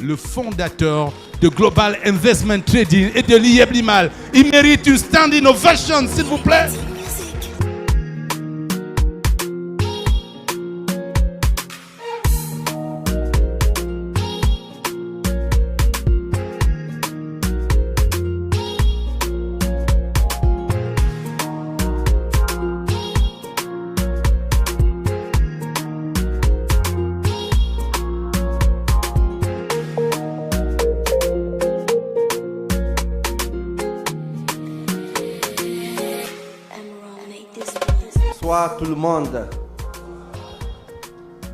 le fondateur de Global Investment Trading et de l'IEP Limal. Il mérite une standing ovation, s'il vous plaît. Bonsoir tout le monde.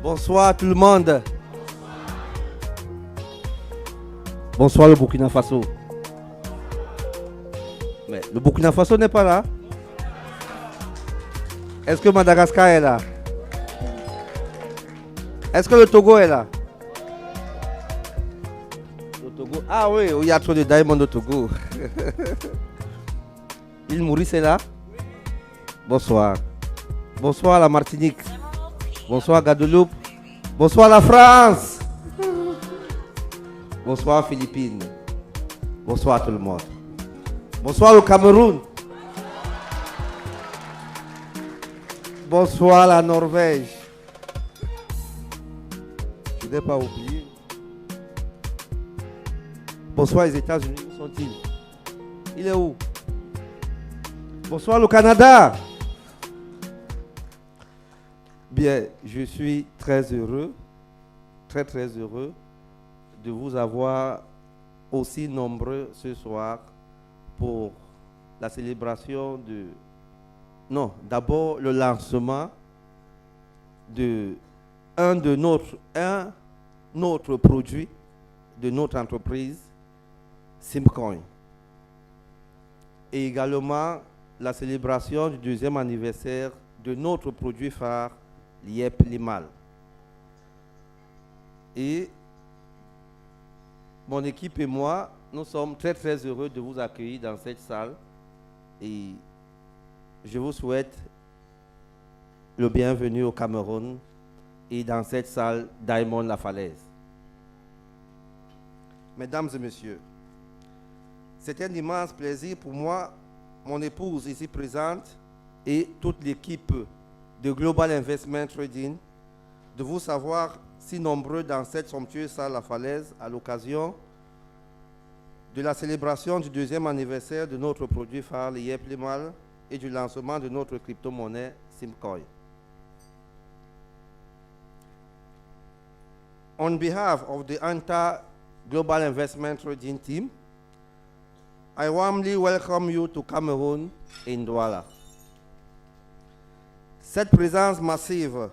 Bonsoir tout le monde. Bonsoir le Burkina Faso. Mais le Burkina Faso n'est pas là. Est-ce que Madagascar est là? Est-ce que le Togo est là? Le Togo. Ah oui, il y a trop de diamants au Togo. L'île Maurice est là? Bonsoir. Bonsoir la Martinique. Bonsoir Guadeloupe. Bonsoir la France. Bonsoir Philippines. Bonsoir tout le monde. Bonsoir le Cameroun. Bonsoir la Norvège. Je n'ai pas oublié. Bonsoir les États-Unis. Où sont-ils? Il est où? Bonsoir le Canada. Bien, je suis très heureux, très heureux de vous avoir aussi nombreux ce soir pour la célébration de... Non, d'abord le lancement de un autre produit de notre entreprise, Simcoin. Et également la célébration du 2e anniversaire de notre produit phare, l'IEP Limal. Et mon équipe et moi, nous sommes très heureux de vous accueillir dans cette salle et je vous souhaite le bienvenu au Cameroun et dans cette salle Diamond La Falaise. Mesdames et messieurs, c'est un immense plaisir pour moi, mon épouse ici présente et toute l'équipe de Global Investment Trading, de vous savoir si nombreux dans cette somptueuse salle La Falaise à l'occasion de la célébration du 2e anniversaire de notre produit phare, l'IEP Limal, et du lancement de notre crypto-monnaie Simcoin. On behalf of the entire Global Investment Trading team, I warmly welcome you to Cameroon in Douala. Cette présence massive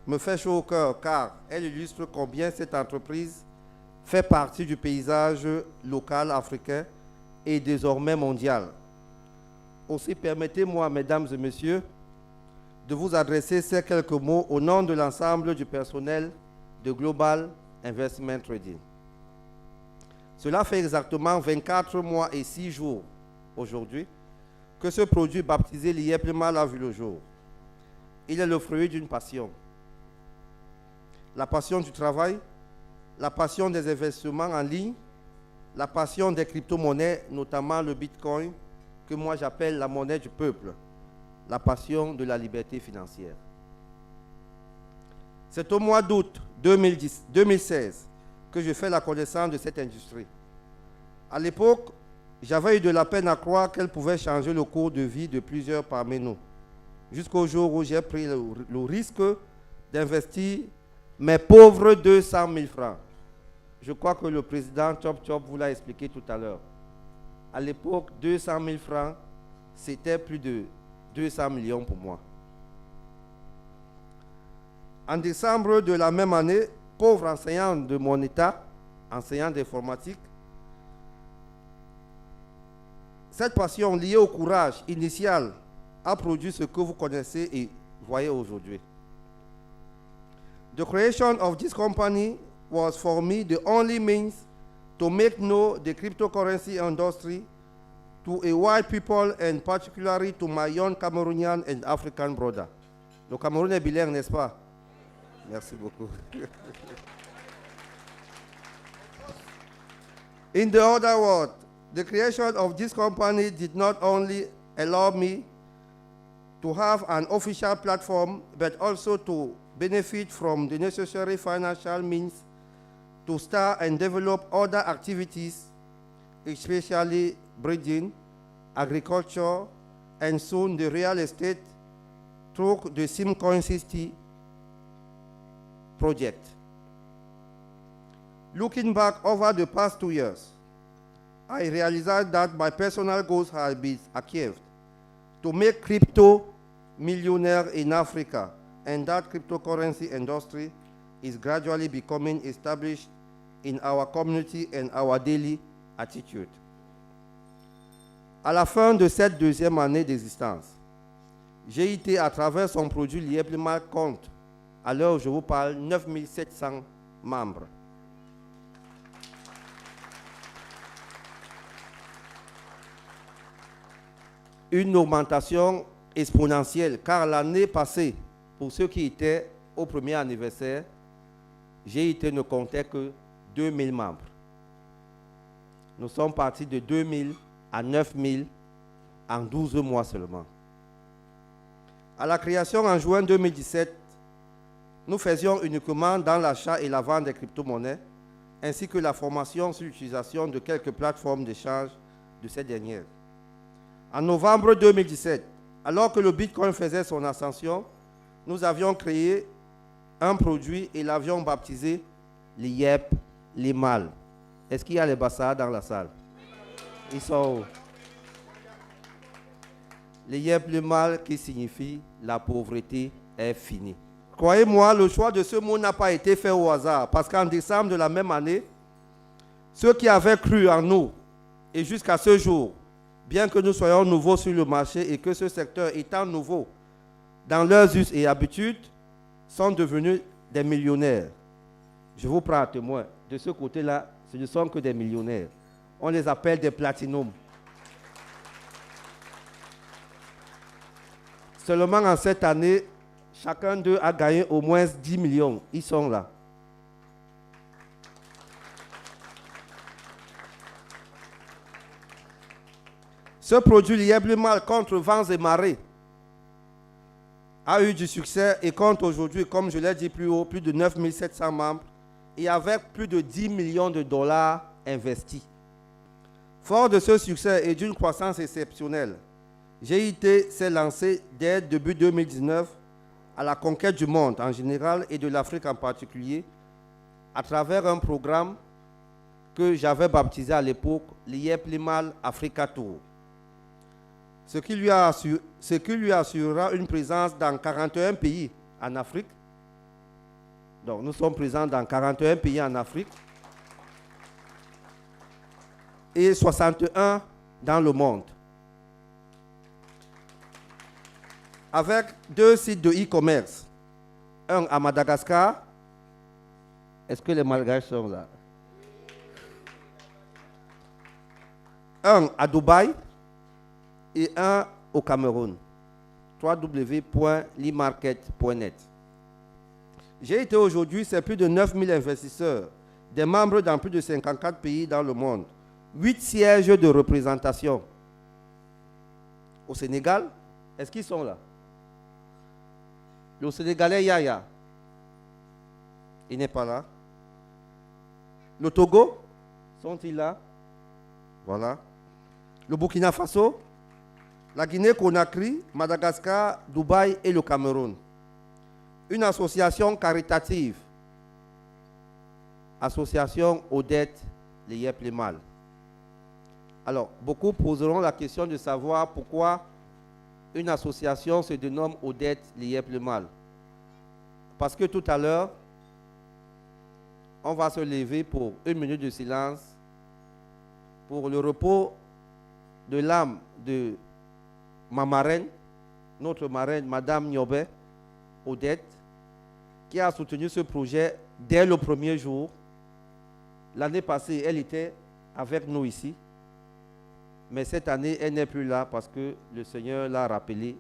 me fait chaud au cœur car elle illustre combien cette entreprise fait partie du paysage local africain et désormais mondial. Aussi, permettez-moi, mesdames et messieurs, de vous adresser ces quelques mots au nom de l'ensemble du personnel de Global Investment Trading. Cela fait exactement 24 mois et 6 jours aujourd'hui que ce produit baptisé l'IEP Limal a vu le jour. Il est le fruit d'une passion. La passion du travail, la passion des investissements en ligne, la passion des crypto-monnaies, notamment le Bitcoin, que moi j'appelle la monnaie du peuple, la passion de la liberté financière. C'est au mois d'août 2016 que je fais la connaissance de cette industrie. À l'époque, j'avais eu de la peine à croire qu'elle pouvait changer le cours de vie de plusieurs parmi nous. Jusqu'au jour où j'ai pris le risque d'investir mes pauvres 200 000 francs. Je crois que le président Chop Chop vous l'a expliqué tout à l'heure. À l'époque, 200 000 francs, c'était plus de 200 millions pour moi. En décembre de la même année, pauvre enseignant de mon état, enseignant d'informatique, cette passion liée au courage initial a produit ce que vous connaissez et voyez aujourd'hui. The creation of this company was for me the only means to make know the cryptocurrency industry to a white people and particularly to my young Cameroonian and African brother. Le Cameroun est bilingue, n'est-ce pas? Merci beaucoup. In the other words, the creation of this company did not only allow me to have an official platform, but also to benefit from the necessary financial means to start and develop other activities, especially breeding, agriculture, and soon the real estate through the Simcoin City project. Looking back over the past 2 years, I realized that my personal goals have been achieved to make crypto millionaire in Africa, and that cryptocurrency industry is gradually becoming established in our community and our daily attitude. À la fin de cette deuxième année d'existence, GIT, à travers son produit Lieblimal, compte, à l'heure où je vous parle, 9700 membres. Une augmentation exponentielle, car l'année passée, pour ceux qui étaient au premier anniversaire, GIT ne comptait que 2000 membres. Nous sommes partis de 2000 à 9000 en 12 mois seulement. À la création en juin 2017, nous faisions uniquement dans l'achat et la vente des crypto-monnaies, ainsi que la formation sur l'utilisation de quelques plateformes d'échange de ces dernières. En novembre 2017, alors que le Bitcoin faisait son ascension, nous avions créé un produit et l'avions baptisé les YEP, les mâles. Est-ce qu'il y a les bassards dans la salle? Ils sont où? Les YEP, les mâles, qui signifie la pauvreté est finie. Croyez-moi, le choix de ce mot n'a pas été fait au hasard, parce qu'en décembre de la même année, ceux qui avaient cru en nous, et jusqu'à ce jour, bien que nous soyons nouveaux sur le marché et que ce secteur étant nouveau dans leurs us et habitudes, sont devenus des millionnaires. Je vous prends à témoin. De ce côté-là, ce ne sont que des millionnaires. On les appelle des platinum. Seulement en cette année, chacun d'eux a gagné au moins 10 millions. Ils sont là. Ce produit Lieblimal contre vents et marées a eu du succès et compte aujourd'hui, comme je l'ai dit plus haut, plus de 9700 membres et avec plus de 10 millions de dollars investis. Fort de ce succès et d'une croissance exceptionnelle, GIT s'est lancé dès début 2019 à la conquête du monde en général et de l'Afrique en particulier à travers un programme que j'avais baptisé à l'époque Lieblimal Africa Tour. Ce qui lui assurera une présence dans 41 pays en Afrique. Donc, nous sommes présents dans 41 pays en Afrique et 61 dans le monde. Avec 2 sites de e-commerce, un à Madagascar. Est-ce que les Malgaches sont là? Un à Dubaï et un au Cameroun. www.limarket.net. J'ai été aujourd'hui, c'est plus de 9000 investisseurs, des membres dans plus de 54 pays dans le monde, 8 sièges de représentation. Au Sénégal, est-ce qu'ils sont là? Le Sénégalais Yaya, il n'est pas là. Le Togo, sont-ils là? Voilà. Le Burkina Faso, la Guinée-Conakry, Madagascar, Dubaï et le Cameroun. Une association caritative, association Odette les Yep les Mâles. Alors, beaucoup poseront la question de savoir pourquoi une association se dénomme Odette les Yep les Mâles. Parce que tout à l'heure, on va se lever pour 1 minute de silence pour le repos de l'âme de ma marraine, notre marraine, Madame Niobé, Odette, qui a soutenu ce projet dès le premier jour. L'année passée, elle était avec nous ici. Mais cette année, elle n'est plus là parce que le Seigneur l'a rappelé.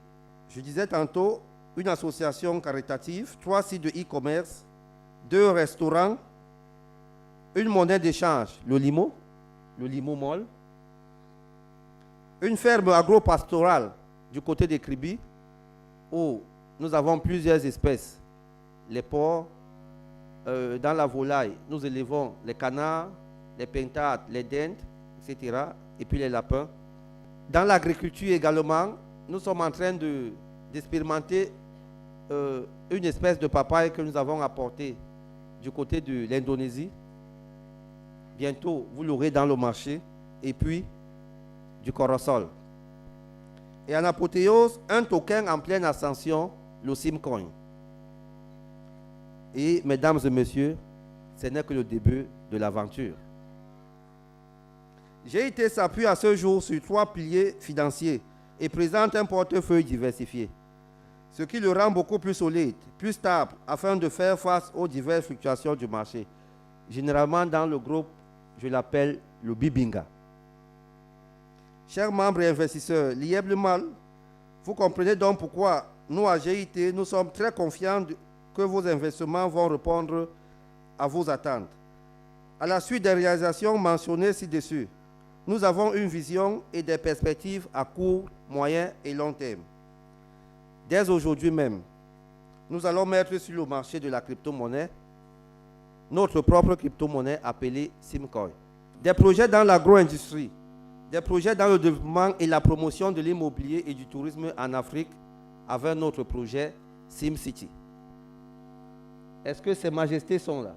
Je disais tantôt, une association caritative, 3 sites de e-commerce, 2 restaurants, une monnaie d'échange, le Limo, le Limomol. Une ferme agro-pastorale du côté de Kribi, où nous avons plusieurs espèces. Les porcs, dans la volaille, nous élevons les canards, les pintades, les dindes, etc. Et puis les lapins. Dans l'agriculture également, nous sommes en train d'expérimenter une espèce de papaye que nous avons apportée du côté de l'Indonésie. Bientôt, vous l'aurez dans le marché. Et puis, du corosol. Et en apothéose, un token en pleine ascension, le Simcoin. Et mesdames et messieurs, ce n'est que le début de l'aventure. J'ai été s'appuyer à ce jour sur 3 piliers financiers et présente un portefeuille diversifié, ce qui le rend beaucoup plus solide, plus stable, afin de faire face aux diverses fluctuations du marché. Généralement, dans le groupe, je l'appelle le Bibinga. Chers membres et investisseurs, l'IEB Limal, vous comprenez donc pourquoi nous, à GIT, nous sommes très confiants que vos investissements vont répondre à vos attentes. À la suite des réalisations mentionnées ci-dessus, nous avons une vision et des perspectives à court, moyen et long terme. Dès aujourd'hui même, nous allons mettre sur le marché de la crypto-monnaie notre propre crypto-monnaie appelée Simcoin. Des projets dans l'agro-industrie, des projets dans le développement et la promotion de l'immobilier et du tourisme en Afrique avec notre projet SimCity. Est-ce que ces majestés sont là?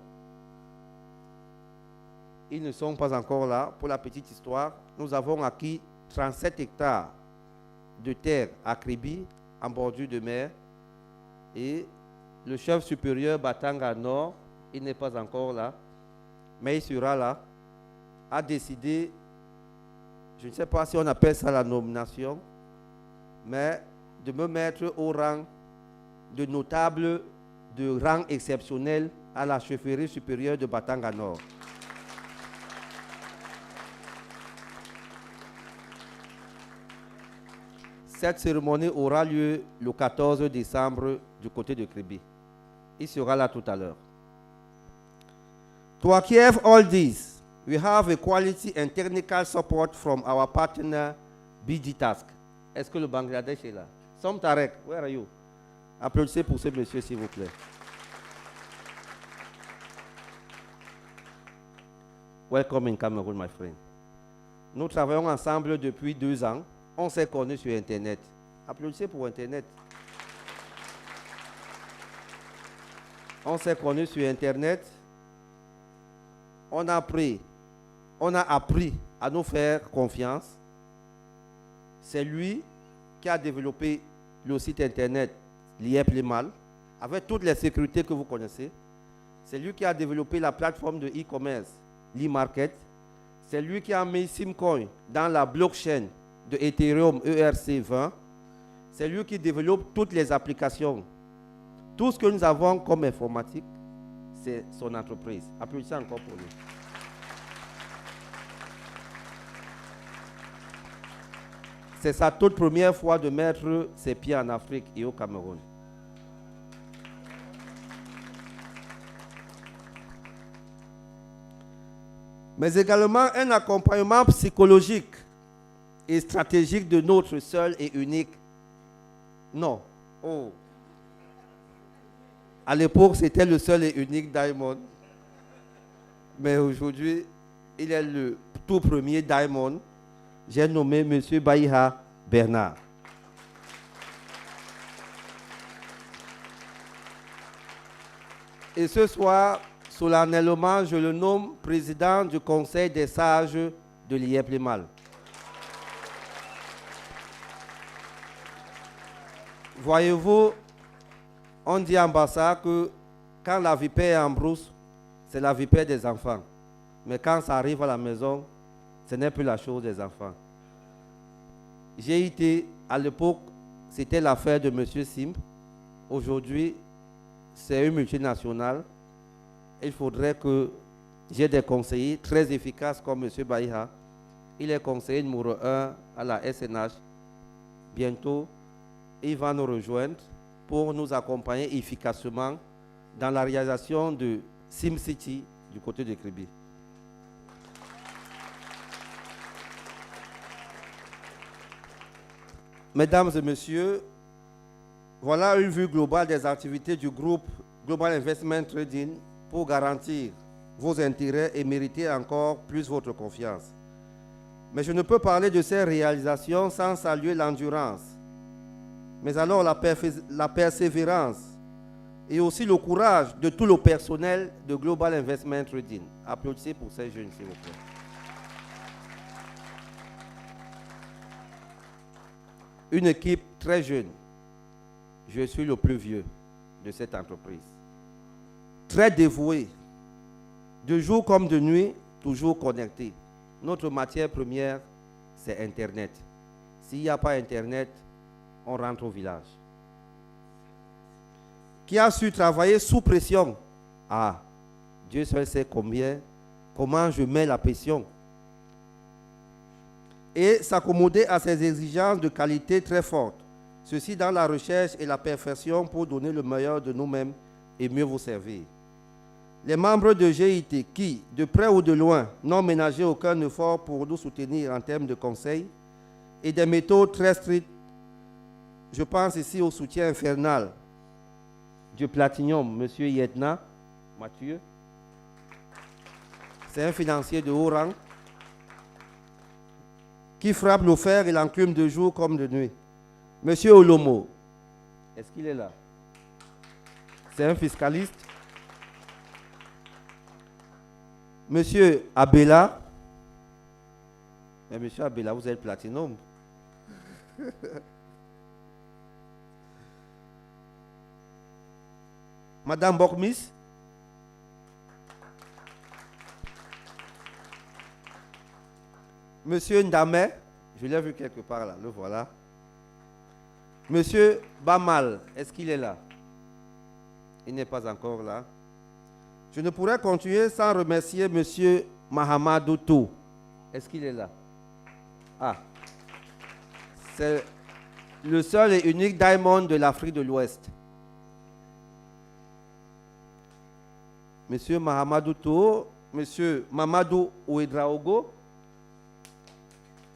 Ils ne sont pas encore là. Pour la petite histoire, nous avons acquis 37 hectares de terre à Kribi, en bordure de mer. Et le chef supérieur Batanga Nord, il n'est pas encore là, mais il sera là, a décidé, je ne sais pas si on appelle ça la nomination, mais de me mettre au rang de notable de rang exceptionnel à la chefferie supérieure de Batanga Nord. Cette cérémonie aura lieu le 14 décembre du côté de Kribi. Il sera là tout à l'heure. To achieve all this, we have a quality and technical support from our partner BGTask. Est-ce que le Bangladesh est là? Som Tarek, where are you? Applaudissez pour ce monsieur, s'il vous plaît. Welcome in Cameroon, my friend. Nous travaillons ensemble depuis 2 ans. On s'est connus sur Internet. Applaudissez pour Internet. On s'est connus sur Internet. On a appris à nous faire confiance. C'est lui qui a développé le site Internet l'IEB Limal, avec toutes les sécurités que vous connaissez. C'est lui qui a développé la plateforme de e-commerce, l'e-market. C'est lui qui a mis Simcoin dans la blockchain de Ethereum ERC20. C'est lui qui développe toutes les applications. Tout ce que nous avons comme informatique, c'est son entreprise. Applaudissez encore pour lui. C'est sa toute première fois de mettre ses pieds en Afrique et au Cameroun. Mais également un accompagnement psychologique et stratégique de notre seul et unique. Non. Oh. À l'époque, c'était le seul et unique Diamond. Mais aujourd'hui, il est le tout premier Diamond. J'ai nommé M. Baïha Bernard. Et ce soir, solennellement, je le nomme président du Conseil des sages de l'IEB Limal. Voyez-vous, on dit en Bassa que quand la vipère est en brousse, c'est la vipère des enfants. Mais quand ça arrive à la maison, ce n'est plus la chose des enfants. J'ai été, à l'époque, c'était l'affaire de M. Sim. Aujourd'hui, c'est une multinationale. Il faudrait que j'ai des conseillers très efficaces comme M. Baïha. Il est conseiller numéro 1 à la SNH. Bientôt, il va nous rejoindre pour nous accompagner efficacement dans la réalisation de SimCity du côté de Kribi. Mesdames et messieurs, voilà une vue globale des activités du groupe Global Investment Trading pour garantir vos intérêts et mériter encore plus votre confiance. Mais je ne peux parler de ces réalisations sans saluer l'endurance, mais alors la persévérance et aussi le courage de tout le personnel de Global Investment Trading. Applaudissez pour ces jeunes, s'il vous plaît. Une équipe très jeune. Je suis le plus vieux de cette entreprise. Très dévoué. De jour comme de nuit, toujours connecté. Notre matière première, c'est Internet. S'il n'y a pas Internet, on rentre au village. Qui a su travailler sous pression. Ah, Dieu seul sait comment je mets la pression. Et s'accommoder à ces exigences de qualité très fortes. Ceci dans la recherche et la perfection pour donner le meilleur de nous-mêmes et mieux vous servir. Les membres de GIT qui, de près ou de loin, n'ont ménagé aucun effort pour nous soutenir en termes de conseils et des méthodes très strictes. Je pense ici au soutien infernal du Platinum, M. Yedna Mathieu. C'est un financier de haut rang qui frappe le fer et l'enclume de jour comme de nuit. Monsieur Olomo, est-ce qu'il est là? C'est un fiscaliste. Monsieur Abela. Mais monsieur Abela, vous êtes platinum. Madame Bokmis. Monsieur Ndame, je l'ai vu quelque part là, le voilà. Monsieur Bamal, est-ce qu'il est là? Il n'est pas encore là. Je ne pourrais continuer sans remercier monsieur Mahamadou Tou. Est-ce qu'il est là? Ah. C'est le seul et unique diamond de l'Afrique de l'Ouest. Monsieur Mahamadou Tou, monsieur Mamadou Ouedraogo,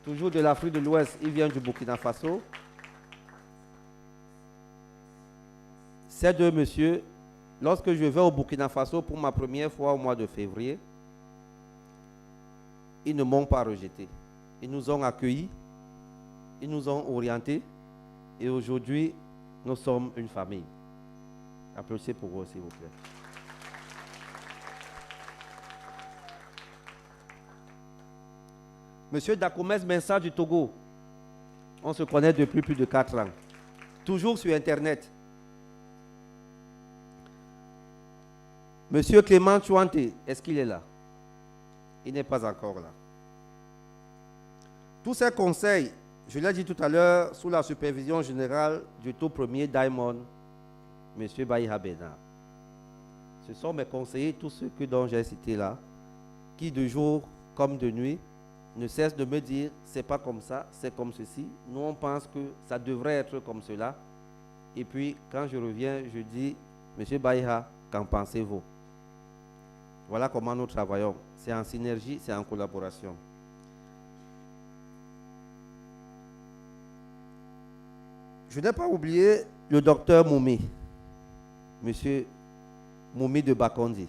toujours de l'Afrique de l'Ouest, il vient du Burkina Faso. Ces deux messieurs, lorsque je vais au Burkina Faso pour ma première fois au mois de février, ils ne m'ont pas rejeté. Ils nous ont accueillis, ils nous ont orientés et aujourd'hui, nous sommes une famille. Applaudissez pour eux, s'il vous plaît. Monsieur Dakomes Mensa du Togo, on se connaît depuis plus de 4 ans. Toujours sur Internet. Monsieur Clément Chouante, est-ce qu'il est là? Il n'est pas encore là. Tous ces conseils, je l'ai dit tout à l'heure, sous la supervision générale du tout premier Diamond, monsieur Baïha Bena. Ce sont mes conseillers, tous ceux dont j'ai cités là, qui de jour comme de nuit ne cessent de me dire, c'est pas comme ça, c'est comme ceci. Nous, on pense que ça devrait être comme cela. Et puis, quand je reviens, je dis, monsieur Baïha, qu'en pensez-vous? Voilà comment nous travaillons. C'est en synergie, c'est en collaboration. Je n'ai pas oublié le docteur Moumi, monsieur Moumi de Bakondi.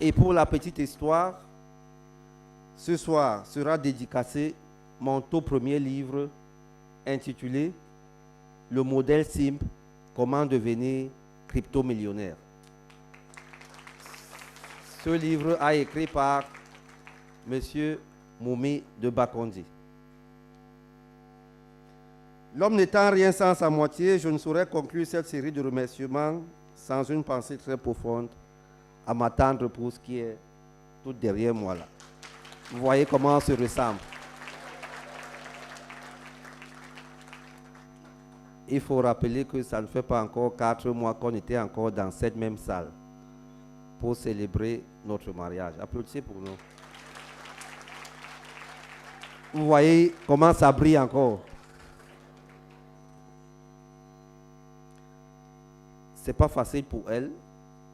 Et pour la petite histoire, ce soir sera dédicacé mon tout premier livre intitulé « Le modèle simple, comment devenir crypto-millionnaire ». Ce livre a été écrit par M. Moumi de Bakondi. L'homme n'étant rien sans sa moitié, je ne saurais conclure cette série de remerciements sans une pensée très profonde à ma tendre épouse qui est tout derrière moi là. Vous voyez comment on se ressemble. Il faut rappeler que ça ne fait pas encore 4 mois qu'on était encore dans cette même salle pour célébrer notre mariage. Applaudissez pour nous. Vous voyez comment ça brille encore. C'est pas facile pour elle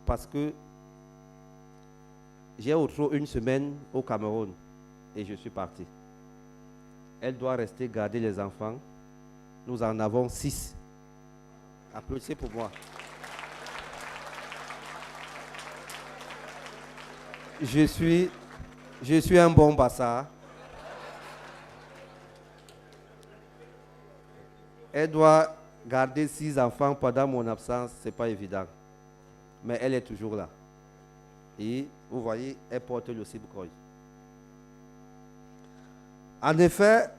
parce que j'ai une semaine au Cameroun et je suis parti. elle doit rester garder les enfants. Nous en avons 6. Applaudissez pour moi. Je suis un bon bassa. Elle doit garder 6 enfants pendant mon absence, ce n'est pas évident. Mais elle est toujours là. Et vous voyez, elle porte le Sibukoi. En effet,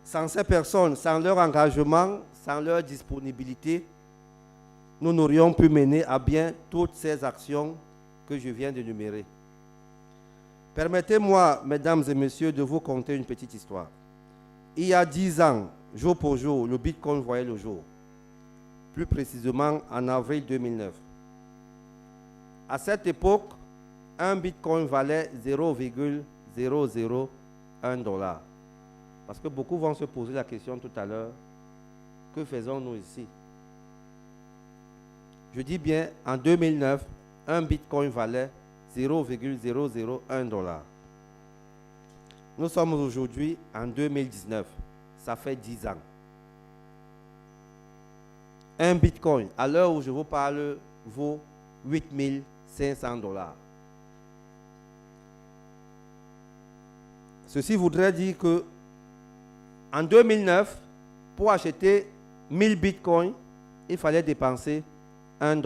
sans ces personnes, sans leur engagement, sans leur disponibilité, nous n'aurions pu mener à bien toutes ces actions que je viens d'énumérer. Permettez-moi, mesdames et messieurs, de vous conter une petite histoire. Il y a 10 ans, jour pour jour, le Bitcoin voyait le jour. Plus précisément en avril 2009. À cette époque, un Bitcoin valait 0,001 $. Parce que beaucoup vont se poser la question tout à l'heure, que faisons-nous ici? Je dis bien, en 2009, un Bitcoin valait 0,001 $. Nous sommes aujourd'hui en 2019. Ça fait 10 ans. Un Bitcoin, à l'heure où je vous parle, vaut 8 500 $. Ceci voudrait dire que en 2009, pour acheter 1000 Bitcoins, il fallait dépenser 1 $.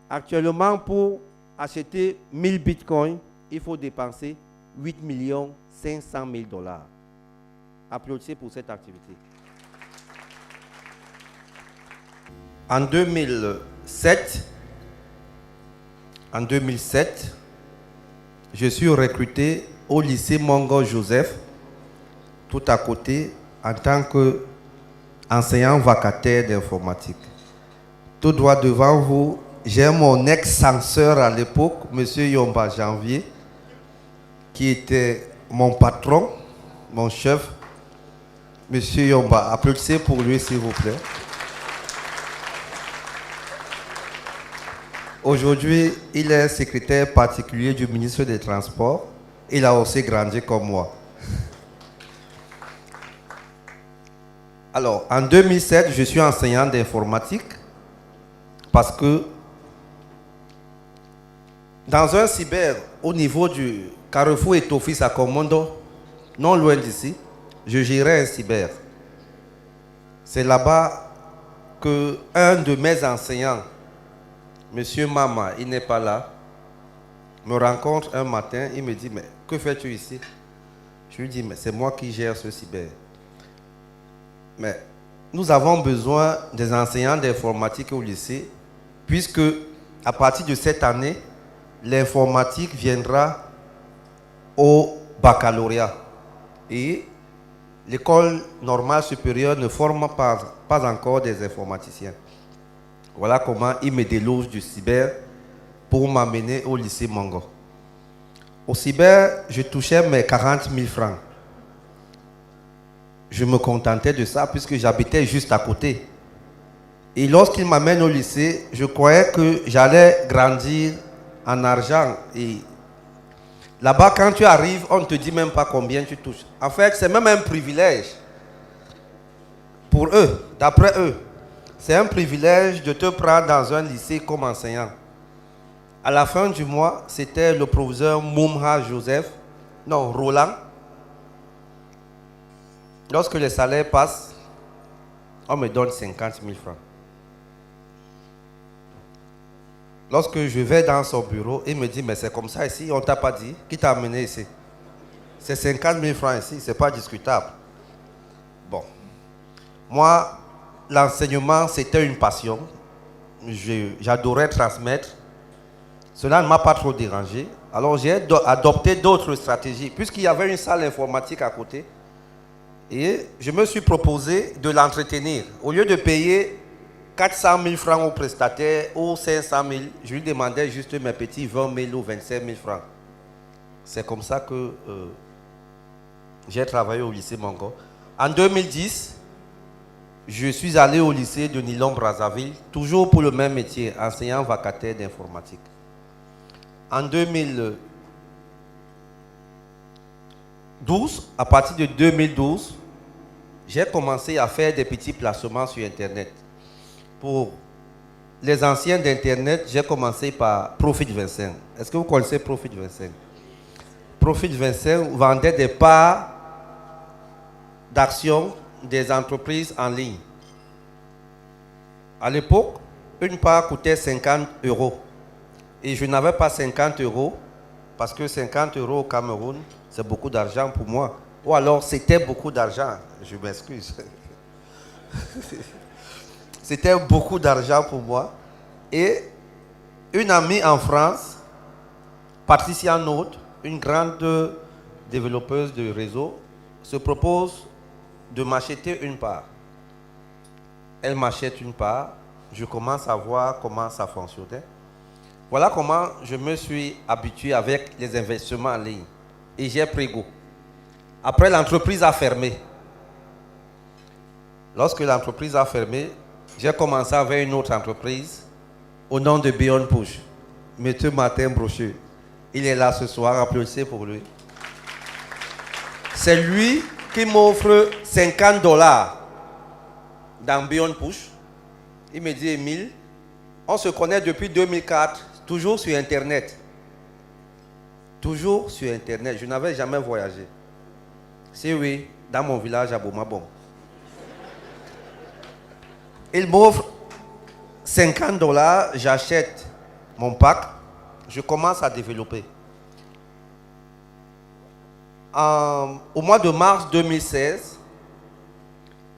Actuellement, pour acheter 1000 Bitcoins, il faut dépenser 8 500 000 $. Applaudissez pour cette activité. En 2007, je suis recruté au lycée Mongo Joseph, tout à côté, en tant qu'enseignant vacataire d'informatique. Tout droit devant vous, j'ai mon ex-censeur à l'époque, M. Yomba Janvier, qui était mon patron, mon chef. M. Yomba, applaudissez pour lui s'il vous plaît. Aujourd'hui, il est secrétaire particulier du ministre des Transports. Il a aussi grandi comme moi. Alors, en 2007, je suis enseignant d'informatique parce que dans un cyber au niveau du Carrefour et Office à Comondo, non loin d'ici, je gérais un cyber. C'est là-bas que un de mes enseignants, Monsieur Mama, il n'est pas là, me rencontre un matin, il me dit, mais que fais-tu ici? Je lui dis, mais c'est moi qui gère ce cyber. Mais nous avons besoin des enseignants d'informatique au lycée, puisque à partir de cette année, l'informatique viendra au baccalauréat. Et l'école normale supérieure ne forme pas encore des informaticiens. Voilà comment il me déloge du cyber pour m'amener au lycée Mongo. Au cyber, je touchais mes 40 000 francs. Je me contentais de ça puisque j'habitais juste à côté. Et lorsqu'il m'amène au lycée, je croyais que j'allais grandir en argent. Et là-bas, quand tu arrives, on ne te dit même pas combien tu touches. En fait, c'est même un privilège. Pour eux, d'après eux, c'est un privilège de te prendre dans un lycée comme enseignant. À la fin du mois, c'était le professeur Moumha Joseph, non, Roland. Lorsque les salaires passent, on me donne 50 000 francs. Lorsque je vais dans son bureau, il me dit, mais c'est comme ça ici, on ne t'a pas dit, qui t'a amené ici? C'est 50 000 francs ici, ce n'est pas discutable. Bon, moi, l'enseignement, c'était une passion. J'adorais transmettre. Cela ne m'a pas trop dérangé. Alors j'ai adopté d'autres stratégies, puisqu'il y avait une salle informatique à côté. Et je me suis proposé de l'entretenir. Au lieu de payer 400 000 francs au prestataire ou 500 000, je lui demandais juste mes petits 20 000 ou 25 000 francs. C'est comme ça que j'ai travaillé au lycée Mongo. En 2010, je suis allé au lycée de Nilon-Brazzaville, toujours pour le même métier, enseignant vacataire d'informatique. En 2012, 2012, à partir de 2012, j'ai commencé à faire des petits placements sur Internet. Pour les anciens d'Internet, j'ai commencé par Profit 25. Est-ce que vous connaissez Profit 25? Profit 25 vendait des parts d'actions des entreprises en ligne. À l'époque, une part coûtait 50 euros. Et je n'avais pas 50 euros parce que 50 euros au Cameroun, c'est beaucoup d'argent pour moi. Ou alors, c'était beaucoup d'argent. Je m'excuse. C'était beaucoup d'argent pour moi. Et une amie en France, Patricia Naud, une grande développeuse de réseau, se propose de m'acheter une part. Elle m'achète une part. Je commence à voir comment ça fonctionnait. Voilà comment je me suis habitué avec les investissements en ligne. Et j'ai pris goût. Après, l'entreprise a fermé. Lorsque l'entreprise a fermé, j'ai commencé avec une autre entreprise au nom de Beyond Push. M. Martin Brochu. Il est là ce soir, applaudissez pour lui. C'est lui qui m'offre $50 dans Beyond Push. Il me dit, Émile, on se connaît depuis 2004, toujours sur Internet. Toujours sur Internet. Je n'avais jamais voyagé. C'est oui, dans mon village à Boumabon. Il m'offre $50, j'achète mon pack, je commence à développer. Au mois de mars 2016,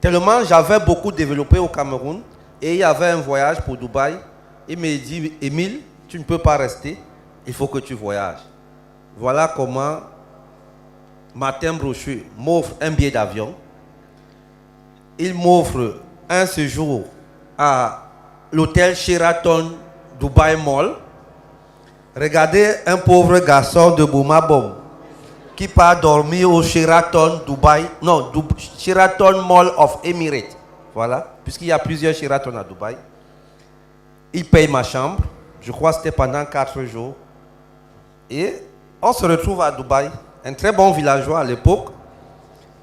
tellement j'avais beaucoup développé au Cameroun et il y avait un voyage pour Dubaï, il me dit, Émile, tu ne peux pas rester, il faut que tu voyages. Voilà comment Martin Brochu m'offre un billet d'avion. Il m'offre un séjour à l'hôtel Sheraton Dubai Mall. Regardez un pauvre garçon de Boumabom qui part dormir au Sheraton Dubai, non, Sheraton Mall of Emirates. Voilà, puisqu'il y a plusieurs Sheraton à Dubaï. Il paye ma chambre, je crois que c'était pendant 4 jours. Et on se retrouve à Dubaï, un très bon villageois à l'époque.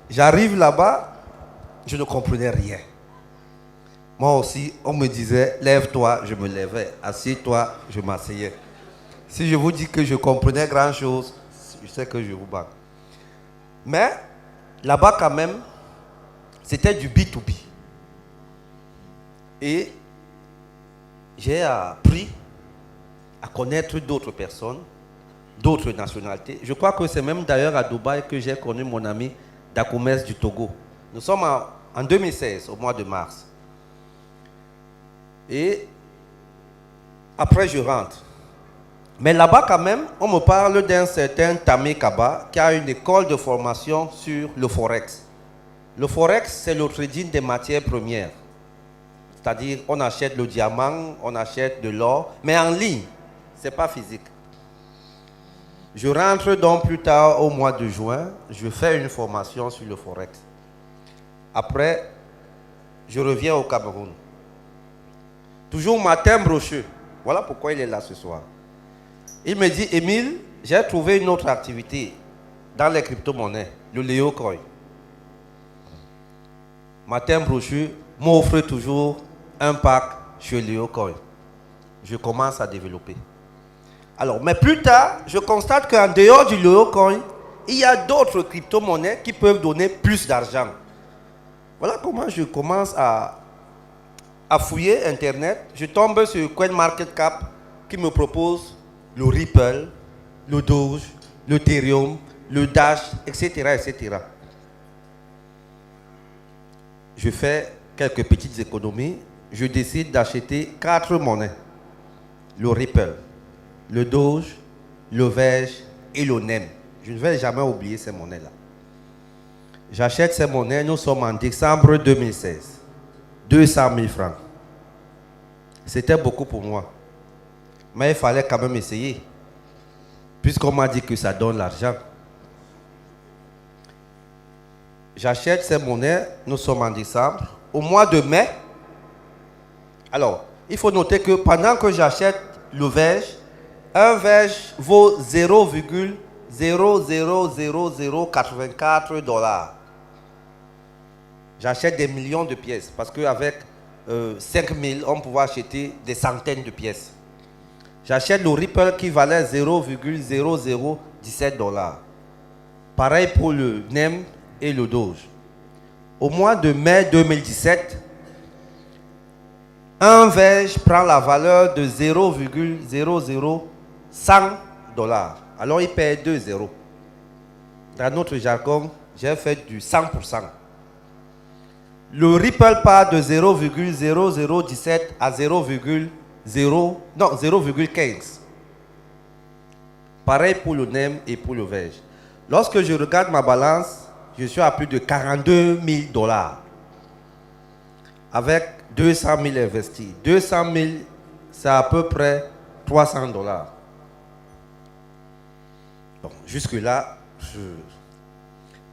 J'arrive là-bas, je ne comprenais rien. Moi aussi, on me disait, lève-toi, je me levais. Assieds-toi, je m'asseyais. Si je vous dis que je comprenais grand-chose, je sais que je vous bats. Mais là-bas, quand même, c'était du B2B. Et j'ai appris à connaître d'autres personnes, d'autres nationalités. Je crois que c'est même d'ailleurs à Dubaï que j'ai connu mon ami Dakoumès du Togo. Nous sommes en 2016, au mois de mars. Et après, je rentre. Mais là-bas, quand même, on me parle d'un certain Tamé Kaba qui a une école de formation sur le Forex. Le Forex, c'est le trading des matières premières. C'est-à-dire, on achète le diamant, on achète de l'or, mais en ligne, ce n'est pas physique. Je rentre donc plus tard au mois de juin, je fais une formation sur le Forex. Après, je reviens au Cameroun. Toujours Martin Brochu. Voilà pourquoi il est là ce soir. Il me dit, Émile, j'ai trouvé une autre activité dans les crypto-monnaies, le Léo Coin. Martin Brochu m'offre toujours un pack sur Léo Coin. Je commence à développer. Alors, mais plus tard, je constate qu'en dehors du Léo Coin, il y a d'autres crypto-monnaies qui peuvent donner plus d'argent. Voilà comment je commence à fouiller Internet. Je tombe sur CoinMarketCap qui me propose le Ripple, le Doge, l'Ethereum, le Dash, etc., etc. Je fais quelques petites économies. Je décide d'acheter 4 monnaies. Le Ripple, le Doge, le Verge et le NEM. Je ne vais jamais oublier ces monnaies-là. J'achète ces monnaies, nous sommes en décembre 2016. 200 000 francs. C'était beaucoup pour moi. Mais il fallait quand même essayer. Puisqu'on m'a dit que ça donne l'argent. J'achète ces monnaies, nous sommes en décembre. Au mois de mai, alors, il faut noter que pendant que j'achète le Verge, un Verge vaut 0,0 0,00084 $. J'achète des millions de pièces parce qu'avec 5 000, on pouvait acheter des centaines de pièces. J'achète le Ripple qui valait 0,0017 $. Pareil pour le NEM et le Doge. Au mois de mai 2017, un Verge prend la valeur de 0,00100 $. Alors il perd 2 zéros. Dans notre jargon, j'ai fait du 100%. Le Ripple part de 0,0017 à 0,15. Pareil pour le NEM et pour le Verge. Lorsque je regarde ma balance, je suis à plus de 42 000 $. Avec 200 000 investis. 200 000, c'est à peu près 300 $. Bon, jusque-là,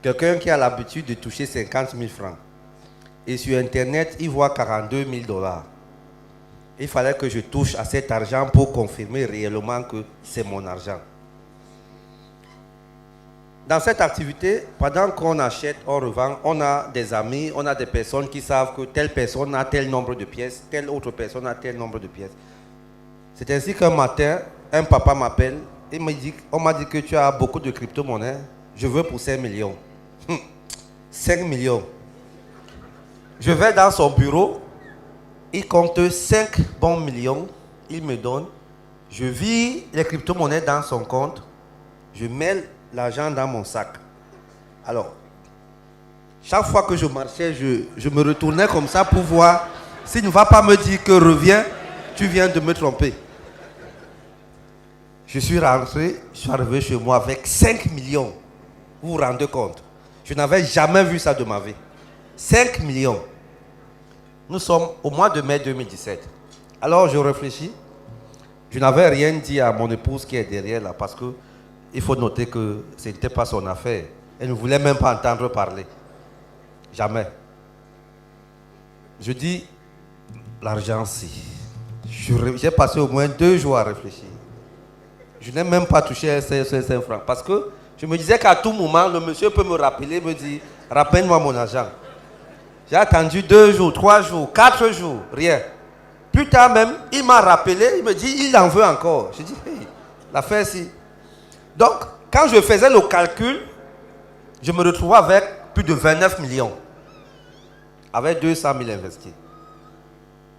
quelqu'un qui a l'habitude de toucher 50 000 francs. Et sur Internet, il voit 42 000 $. Il fallait que je touche à cet argent pour confirmer réellement que c'est mon argent. Dans cette activité, pendant qu'on achète, on revend, on a des amis, on a des personnes qui savent que telle personne a tel nombre de pièces, telle autre personne a tel nombre de pièces. C'est ainsi qu'un matin, un papa m'appelle et me dit, on m'a dit que tu as beaucoup de crypto-monnaies, je veux pour 5 millions. 5 millions. Je vais dans son bureau, il compte 5 bons millions, il me donne, je vis les crypto-monnaies dans son compte, je mets l'argent dans mon sac. Alors, chaque fois que je marchais, je me retournais comme ça pour voir s'il ne va pas me dire que reviens, tu viens de me tromper. Je suis rentré, je suis arrivé chez moi avec 5 millions. Vous vous rendez compte? Je n'avais jamais vu ça de ma vie. 5 millions. Nous sommes au mois de mai 2017. Alors je réfléchis. Je n'avais rien dit à mon épouse qui est derrière là parce que il faut noter que ce n'était pas son affaire. Elle ne voulait même pas entendre parler. Jamais. Je dis, l'argent si. J'ai passé au moins 2 jours à réfléchir. Je n'ai même pas touché ces 5 francs. Parce que je me disais qu'à tout moment, le monsieur peut me rappeler, me dire, rappelle-moi mon argent. J'ai attendu 2 jours, 3 jours, 4 jours, rien. Plus tard même, il m'a rappelé, il me dit, il en veut encore. Je dis, hey, l'affaire si. Donc, quand je faisais le calcul, je me retrouvais avec plus de 29 millions. Avec 200 000 investis.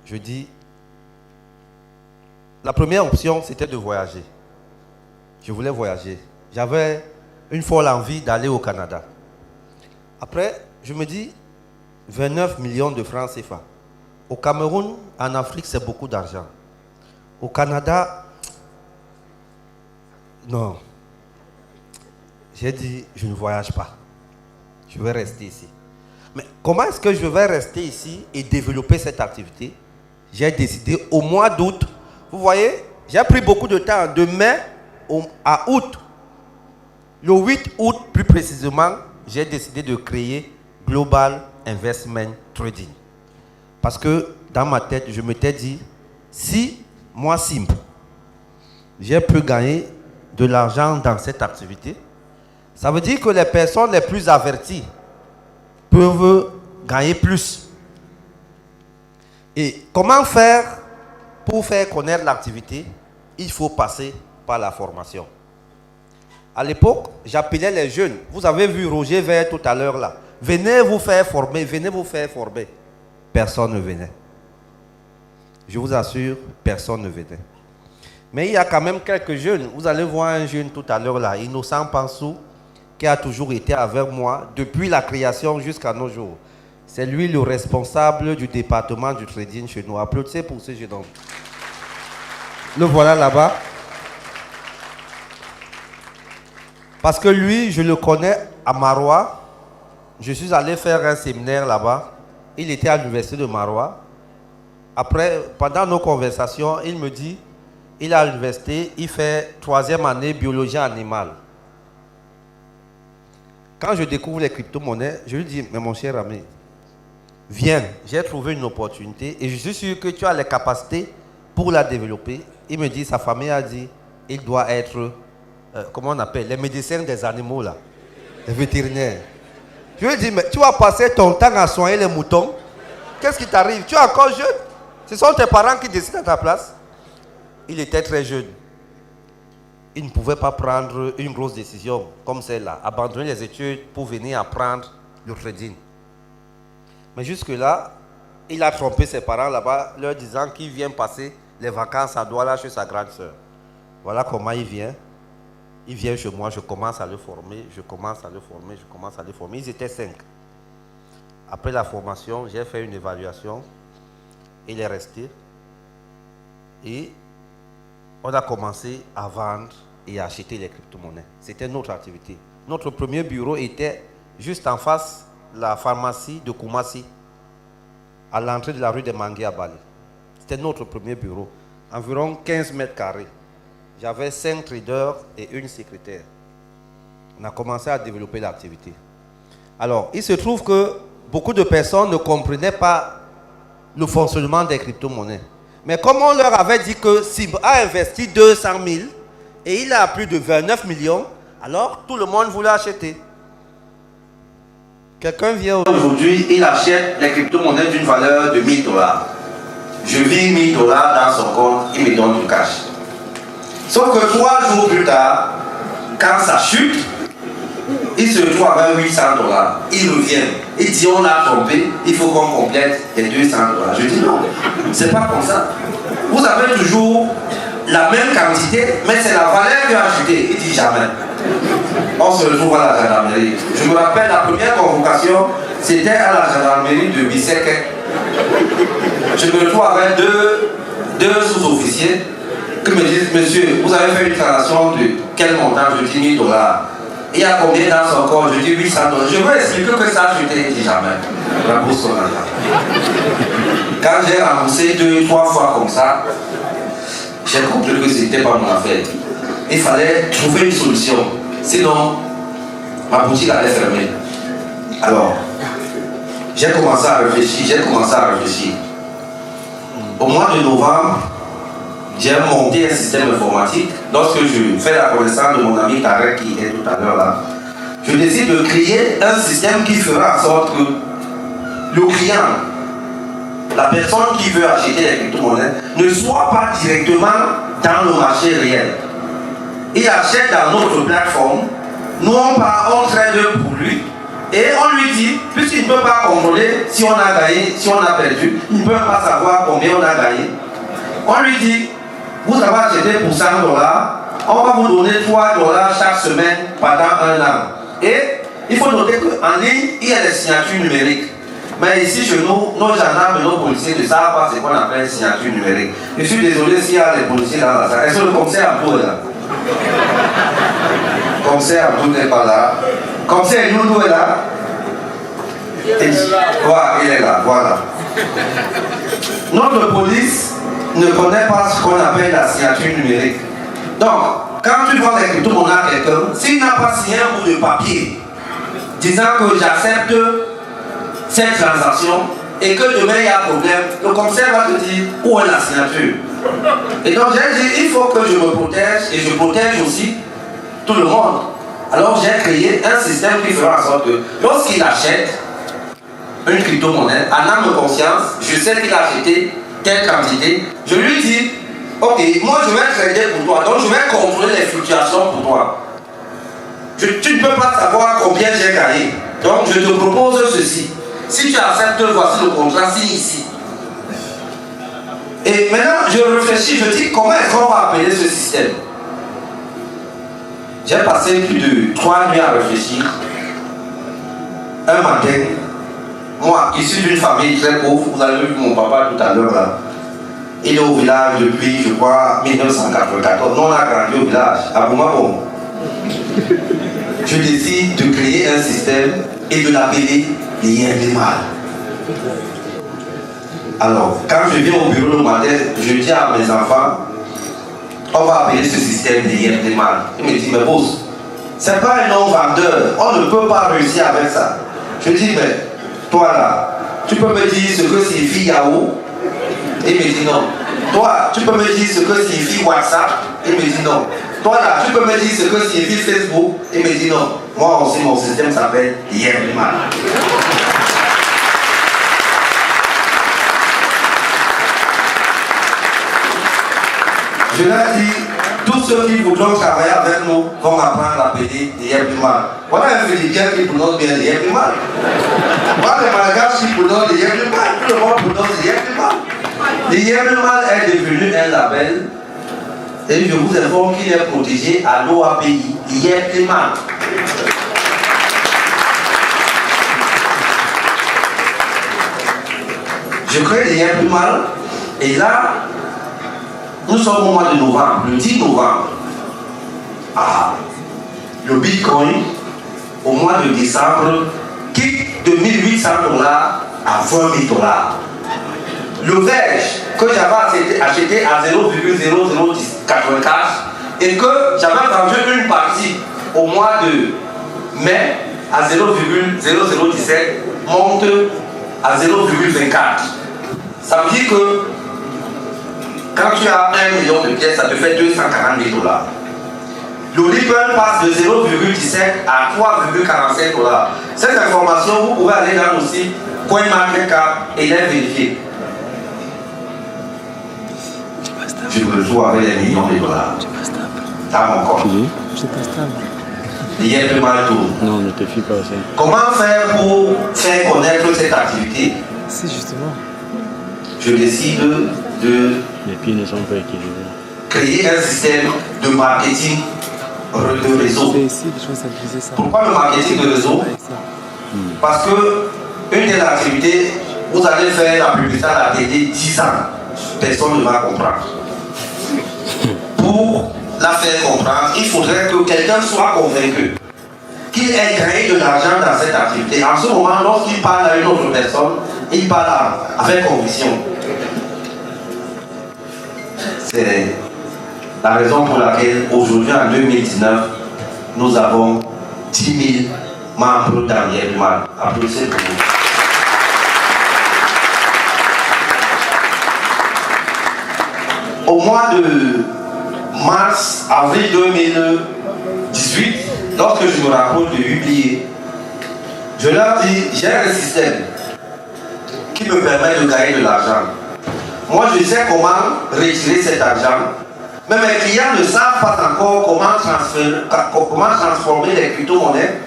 Je dis, la première option, c'était de voyager. Je voulais voyager. J'avais une folle envie d'aller au Canada. Après, je me dis, 29 millions de francs CFA. Au Cameroun, en Afrique, c'est beaucoup d'argent. Au Canada, non. J'ai dit, je ne voyage pas. Je vais rester ici. Mais comment est-ce que je vais rester ici et développer cette activité? J'ai décidé au mois d'août. Vous voyez, j'ai pris beaucoup de temps. De mai à août. Le 8 août, plus précisément, j'ai décidé de créer Global Investment Trading. Parce que dans ma tête, je m'étais dit, si moi, simple, j'ai pu gagner de l'argent dans cette activité, ça veut dire que les personnes les plus averties peuvent gagner plus. Et comment faire pour faire connaître l'activité? Il faut passer par la formation. À l'époque, j'appelais les jeunes. Vous avez vu Roger Vert tout à l'heure là. Venez vous faire former, venez vous faire former. Personne ne venait. Je vous assure, personne ne venait. Mais il y a quand même quelques jeunes. Vous allez voir un jeune tout à l'heure là, Innocent Pansou, qui a toujours été avec moi depuis la création jusqu'à nos jours. C'est lui le responsable du département du trading chez nous. Applaudissez pour ce jeune homme. Le voilà là-bas. Parce que lui, je le connais à Marois. Je suis allé faire un séminaire là-bas. Il était à l'université de Marois. Après, pendant nos conversations, il me dit, il est à l'université, il fait 3e année biologie animale. Quand je découvre les crypto-monnaies, je lui dis, mais mon cher ami, viens, j'ai trouvé une opportunité et je suis sûr que tu as les capacités pour la développer. Il me dit, sa famille a dit, il doit être comment on appelle, les médecins des animaux là, les vétérinaires. Je lui ai dit, mais tu vas passer ton temps à soigner les moutons. Qu'est-ce qui t'arrive? Tu es encore jeune. Ce sont tes parents qui décident à ta place. Il était très jeune. Il ne pouvait pas prendre une grosse décision comme celle-là, abandonner les études pour venir apprendre le trading. Mais jusque-là, il a trompé ses parents là-bas, leur disant qu'il vient passer les vacances à Douala chez sa grande sœur. Voilà comment il vient. Il vient chez moi, je commence à le former, je commence à le former. Ils étaient 5. Après la formation, j'ai fait une évaluation. Il est resté. Et on a commencé à vendre et à acheter les crypto-monnaies. C'était notre activité. Notre premier bureau était juste en face de la pharmacie de Koumassi, à l'entrée de la rue des Mangués à Bali. C'était notre premier bureau, environ 15 mètres carrés. J'avais 5 traders et une secrétaire. On a commencé à développer l'activité. Alors, il se trouve que beaucoup de personnes ne comprenaient pas le fonctionnement des crypto-monnaies. Mais comme on leur avait dit que SIB a investi 200 000 et il a plus de 29 millions, alors tout le monde voulait acheter. Quelqu'un vient aujourd'hui, il achète les crypto-monnaies d'une valeur de 1000 $. Je vis 1000 $ dans son compte, il me donne du cash. Sauf que 3 jours plus tard, quand ça chute, il se retrouve avec 800 $. Il revient. Il dit on a trompé, il faut qu'on complète les 200 $. Je dis non, c'est pas comme ça. Vous avez toujours la même quantité, mais c'est la valeur qui a chuté. Il dit jamais. On se retrouve à la gendarmerie. Je me rappelle la première convocation, c'était à la gendarmerie de Bissek. Je me retrouve avec deux sous-officiers qui me disent, monsieur, vous avez fait une transaction de quel montant? Je dis 1000 $. Il y a combien dans son corps? Je dis 800 $. Je veux expliquer que ça a chuté. Il dit jamais. Rembourse son argent. Quand j'ai remboursé 2-3 fois comme ça, j'ai compris que ce n'était pas mon affaire. Il fallait trouver une solution. Sinon, ma boutique allait fermer. Alors, j'ai commencé à réfléchir. Au mois de novembre, j'ai monté un système informatique. Lorsque je fais la connaissance de mon ami Tarek qui est tout à l'heure là, je décide de créer un système qui fera en sorte que le client, la personne qui veut acheter les crypto-monnaies, ne soit pas directement dans le marché réel. Il achète dans notre plateforme, nous on trade pour lui et on lui dit, puisqu'il ne peut pas contrôler si on a gagné, si on a perdu, il ne peut pas savoir combien on a gagné. On lui dit, vous avez acheté pour 100 $, on va vous donner 3 $ chaque semaine pendant 1 an. Et il faut noter qu'en ligne, il y a des signatures numériques. Mais ici, chez nous, nos gendarmes et nos policiers ne savent pas ce qu'on appelle une signature numérique. Je suis désolé s'il y a des policiers dans la salle. Est-ce que le commissaire Abdou est là? Le commissaire Abdou n'est pas là. Le commissaire Youdou est là? Voilà, il est là, voilà. Notre police ne connaît pas ce qu'on appelle la signature numérique. Donc, quand tu vends les crypto-monnaies à quelqu'un, s'il n'a pas signé un bout de papier disant que j'accepte cette transaction et que demain il y a un problème, le commissaire va te dire où est la signature. Et donc j'ai dit il faut que je me protège et je protège aussi tout le monde. Alors j'ai créé un système qui fera en sorte que lorsqu'il achète une crypto-monnaie, en âme de conscience, je sais qu'il a acheté telle quantité, je lui dis ok, moi je vais trader pour toi, donc je vais contrôler les fluctuations pour toi. Tu ne peux pas savoir combien j'ai gagné, donc je te propose ceci. Si tu acceptes, voici le contrat, signe ici. Et maintenant, je réfléchis, je dis comment est-ce qu'on va appeler ce système? J'ai passé plus de 3 nuits à réfléchir. Un matin, moi, issu d'une famille très pauvre, vous avez vu mon papa tout à l'heure là. Il est au village depuis, je crois, 1994. Nous, on a grandi au village, à Boumabon. Je décide de créer un système et de l'appeler les Yéblimal. Alors, quand je viens au bureau le matin, je dis à mes enfants, on va appeler ce système les Yéblimal. Ils me disent, mais boss, c'est pas un nom vendeur, on ne peut pas réussir avec ça. Je dis, mais toi là, tu peux me dire ce que signifie Yahoo? Il me dit non. Toi, tu peux me dire ce que signifie WhatsApp? Il me dit non. Toi là, tu peux me dire ce que signifie Facebook? Il me dit non. Moi aussi, mon système s'appelle Yeblimal. Je leur dis, tous ceux qui voudront travailler avec nous vont apprendre à appeler Yeblimal. Voilà un Philippien qui prononce bien Yeblimal. Voilà les Malgaches qui prononcent Yeblimal. Tout le monde prononce Yeblimal. Yeblimal est devenu un label. Et je vous informe qu'il est protégé à l'OAPI. Yeblimal. Je crée Yeblimal. Et là, nous sommes au mois de novembre, le 10 novembre. Le Bitcoin, au mois de décembre, quitte de 1800 $ à 20 000 $. Le Verge, que j'avais acheté à 0,0084 et que j'avais vendu une partie au mois de mai à 0,0017, monte à 0,24. Ça veut dire que quand tu as 1 million de pièces, ça te fait 240 000 $. Le Ripple passe de 0,17 à 3,47 $. Cette information, vous pouvez aller dans le site CoinMarketCap et les vérifier. Je me joue avec les millions de dollars. Dans mon compte. C'est pas stable. Il y a plus mal tout. Non, ne te fie pas aussi. Comment faire pour faire connaître cette activité? Si, justement. Je décide de Les pieds ne sont pas équilibrés. créer un système de marketing de réseau. C'est ici, je pense que ça disait ça. Pourquoi le marketing de réseau? Parce que une telle activité, vous allez faire la publicité à la télé 10 ans. Personne ne va comprendre. Pour la faire comprendre, il faudrait que quelqu'un soit convaincu qu'il ait gagné de l'argent dans cette activité. En ce moment, lorsqu'il parle à une autre personne, il parle avec conviction. C'est la raison pour laquelle aujourd'hui, en 2019, nous avons 10 000 membres dans Yeblimal. Applaudissez pour vous. Au mois de mars, avril 2018, lorsque je me rapproche de Ublier, je leur dis, j'ai un système qui me permet de gagner de l'argent. Moi, je sais comment retirer cet argent, mais mes clients ne savent pas encore comment transformer les crypto-monnaies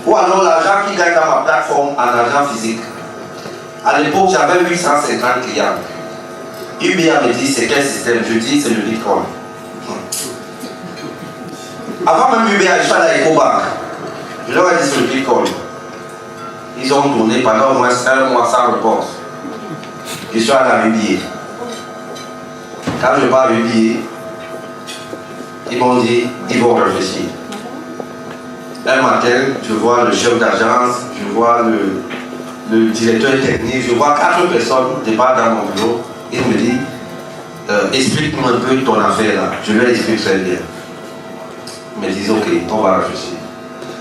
ou alors l'argent qu'ils gagnent dans ma plateforme en argent physique. À l'époque, j'avais 850 clients. UBA me dit c'est quel système? Je dis c'est le Bitcoin. Avant même UBA, je suis allé à EcoBank. Je leur ai dit c'est le Bitcoin. Ils ont tourné pendant au moins 1 mois sans réponse. Je suis allé à UBA. Quand je pars à UBA, ils m'ont dit ils vont réfléchir. Un matin, je vois le chef d'agence, je vois le directeur technique, je vois 4 personnes débarquent dans mon bureau. Il me dit, explique-moi un peu ton affaire là. Je lui explique très bien. Il me dit, ok, on va réfléchir.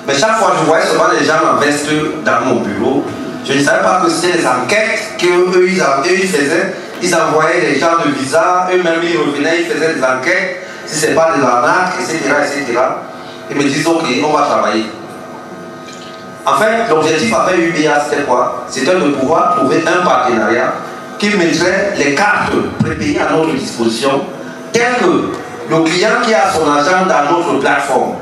Mais chaque fois, je voyais seulement les gens en veste dans mon bureau. Je ne savais pas que c'était les enquêtes qu'eux ils faisaient. Ils envoyaient les gens de visa, eux-mêmes ils revenaient, ils faisaient des enquêtes. Si ce n'est pas des arnaques, etc., etc. Ils me disent, ok, on va travailler. En fait, l'objectif avec UBA, c'était quoi? C'était de pouvoir trouver un partenariat qui mettrait les cartes prépayées à notre disposition, tel que le client qui a son argent dans notre plateforme,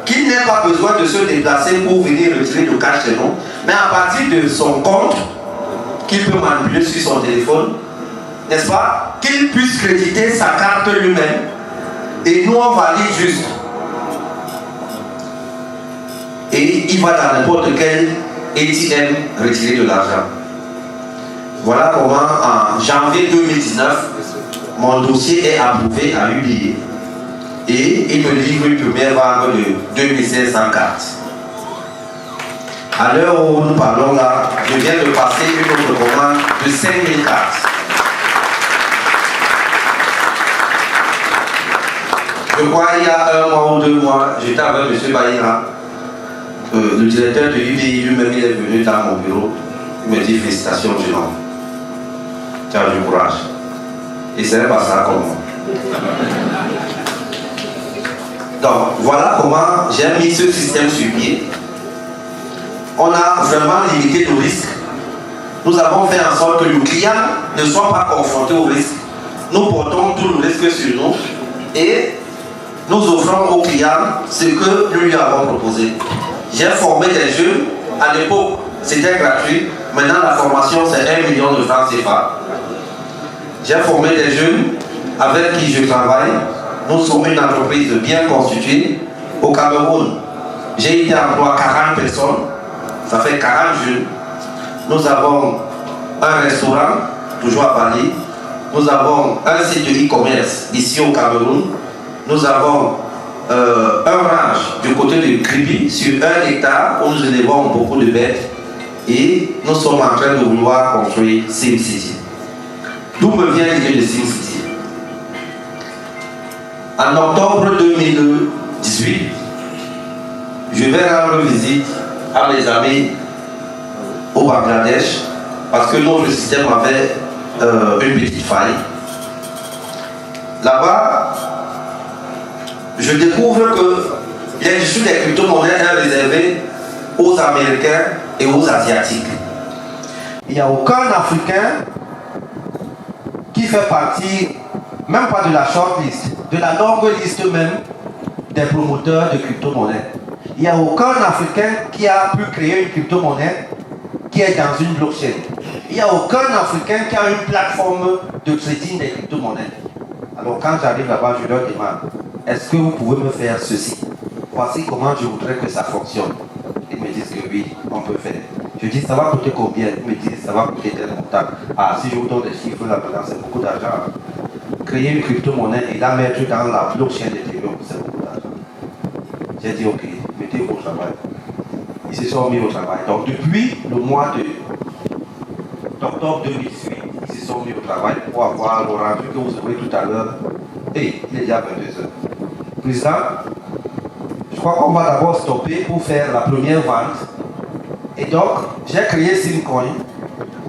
qu'il n'ait pas besoin de se déplacer pour venir retirer le cash chez nous, mais à partir de son compte, qu'il peut manipuler sur son téléphone, n'est-ce pas, qu'il puisse créditer sa carte lui-même, et nous on valide juste. Et il va dans n'importe quel ATM retirer de l'argent. Voilà comment en janvier 2019, mon dossier est approuvé à UBA. Et il me livre une première vague de 2500 cartes. À l'heure où nous parlons là, je viens de passer une autre commande de 5000 cartes. Je crois qu'il y a 1 mois ou 2 mois, j'étais avec M. Bahira, le directeur de UBA lui-même, il est venu dans mon bureau. Il me dit félicitations, jeune homme. Tu as du courage. Et ce n'est pas ça comme moi. Donc voilà comment j'ai mis ce système sur pied. On a vraiment limité le risque. Nous avons fait en sorte que le client ne soit pas confronté au risque. Nous portons tout le risque sur nous et nous offrons au client ce que nous lui avons proposé. J'ai formé des jeunes, à l'époque c'était gratuit, maintenant la formation c'est 1 million de francs CFA. J'ai formé des jeunes avec qui je travaille. Nous sommes une entreprise bien constituée. Au Cameroun, j'ai été employé 40 personnes, ça fait 40 jeunes. Nous avons un restaurant, toujours à Bali. Nous avons un site de e-commerce ici au Cameroun. Nous avons un ranch du côté de Kribi sur 1 hectare où nous élevons beaucoup de bêtes. Et nous sommes en train de vouloir construire SimCity. D'où me vient l'idée de SimCity? En octobre 2018, je vais rendre visite à mes amis au Bangladesh parce que notre système avait une petite faille. Là-bas, je découvre que l'industrie des crypto-monnaies est réservée aux Américains et aux Asiatiques. Il n'y a aucun Africain qui fait partie, même pas de la shortlist, de la longue liste même des promoteurs de crypto-monnaies. Il n'y a aucun Africain qui a pu créer une crypto-monnaie qui est dans une blockchain. Il n'y a aucun Africain qui a une plateforme de trading des crypto-monnaies. Alors quand j'arrive là-bas, je leur demande, est-ce que vous pouvez me faire ceci? Voici comment je voudrais que ça fonctionne. Ils me disent que oui, on peut faire. Je dis, ça va coûter combien? Ils me disent, ça va coûter tel montant. Ah, si je vous donne des chiffres là-dedans, c'est beaucoup d'argent. Créer une crypto-monnaie et la mettre dans la blockchain d'Ethereum, c'est beaucoup d'argent. J'ai dit, ok, mettez-vous au travail. Ils se sont mis au travail. Donc depuis le mois d'octobre 2018, ils se sont mis au travail pour avoir le rendu que vous aurez tout à l'heure. Et il est déjà 22h. Président, je crois qu'on va d'abord stopper pour faire la première vente. Et donc, j'ai créé Simcoin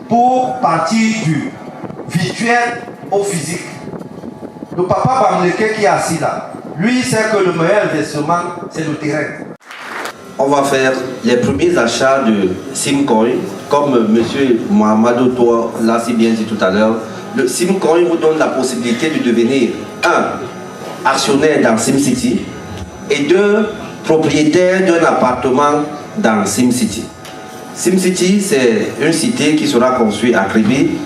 pour partir du virtuel au physique. Le papa Bamleke qui est assis là, lui sait que le meilleur investissement, c'est le terrain. On va faire les premiers achats de Simcoin, comme M. Mohamedou Toa l'a si bien dit tout à l'heure. Le Simcoin vous donne la possibilité de devenir 1. actionnaire dans SimCity et 2. propriétaire d'un appartement dans SimCity. SimCity, c'est une cité qui sera construite à Kribi,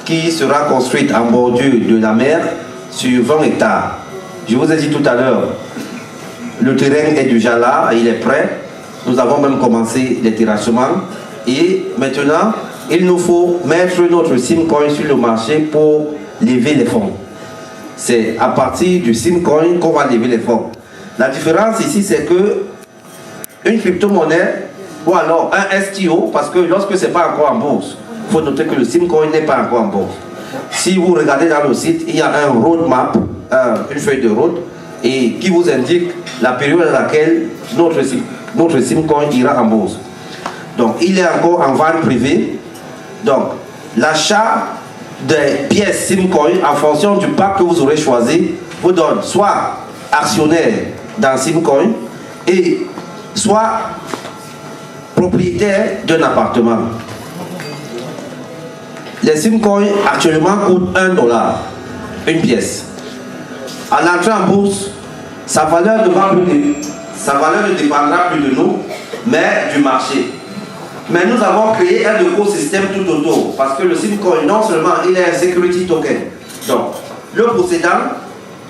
qui sera construite en bordure de la mer sur 20 hectares. Je vous ai dit tout à l'heure, le terrain est déjà là, il est prêt. Nous avons même commencé les terrassements. Et maintenant, il nous faut mettre notre Simcoin sur le marché pour lever les fonds. C'est à partir du Simcoin qu'on va lever les fonds. La différence ici, c'est que une crypto-monnaie ou alors un STO, parce que lorsque ce n'est pas encore en bourse, il faut noter que le Simcoin n'est pas encore en bourse. Si vous regardez dans le site, il y a un roadmap, une feuille de route, et qui vous indique la période à laquelle notre Simcoin ira en bourse. Donc, il est encore en vente privée. Donc, l'achat des pièces Simcoin en fonction du pack que vous aurez choisi vous donne soit actionnaire dans Simcoin et soit propriétaire d'un appartement. Les Simcoin actuellement coûtent $1 une pièce. À l'entrée en bourse, sa valeur ne dépendra plus de nous, mais du marché. Mais nous avons créé un écosystème tout autour, parce que le Simcoin, non seulement il est un security token. Donc, le possédant,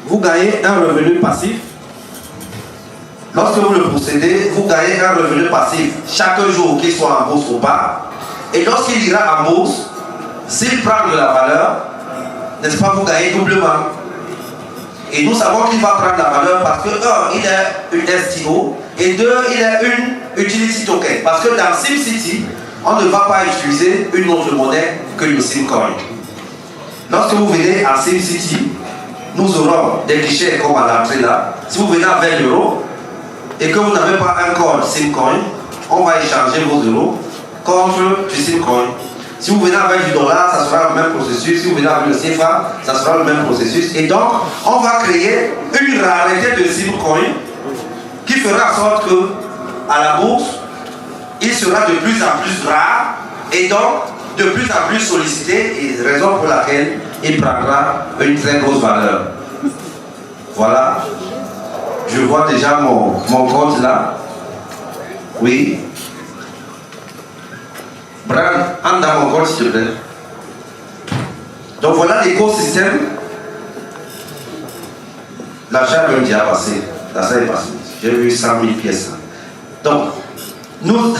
vous gagnez un revenu passif. Lorsque vous le possédez, vous gagnez un revenu passif chaque jour qu'il soit en bourse ou pas. Et lorsqu'il ira en bourse, s'il prend de la valeur, n'est-ce pas, vous gagnez doublement. Et nous savons qu'il va prendre la valeur parce que, 1, il est une STO, et 2, il est une utility token. Parce que dans SimCity, on ne va pas utiliser une autre monnaie que le Simcoin. Lorsque vous venez à SimCity, nous aurons des guichets comme à l'entrée là. Si vous venez avec l'euro et que vous n'avez pas un code Simcoin, on va échanger vos euros contre du Simcoin. Si vous venez avec du dollar, ça sera le même processus. Si vous venez avec le CFA, ça sera le même processus. Et donc, on va créer une rareté de Simcoin qui fera en sorte que à la bourse, il sera de plus en plus rare et donc de plus en plus sollicité, et raison pour laquelle il prendra une très grosse valeur. Voilà. Je vois déjà mon compte là. Oui. Bran, entre dans mon compte s'il te plaît. Donc voilà l'écosystème. L'achat même déjà passé. L'achat est passé. J'ai vu 100 000 pièces. Donc, nous.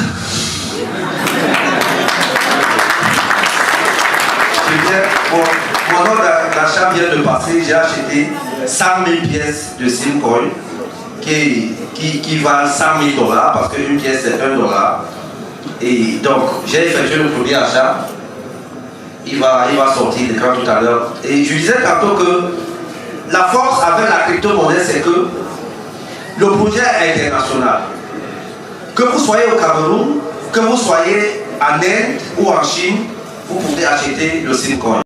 Mon ordre d'achat vient de passer. J'ai acheté 100 000 pièces de Simcoin qui valent 100 000 $ parce qu'une pièce c'est $1. Et donc, j'ai effectué le premier achat. Il va sortir l'écran tout à l'heure. Et je disais tantôt que la force avec la crypto-monnaie, c'est que le projet est international. Que vous soyez au Cameroun, que vous soyez en Inde ou en Chine, vous pouvez acheter le Simcoin.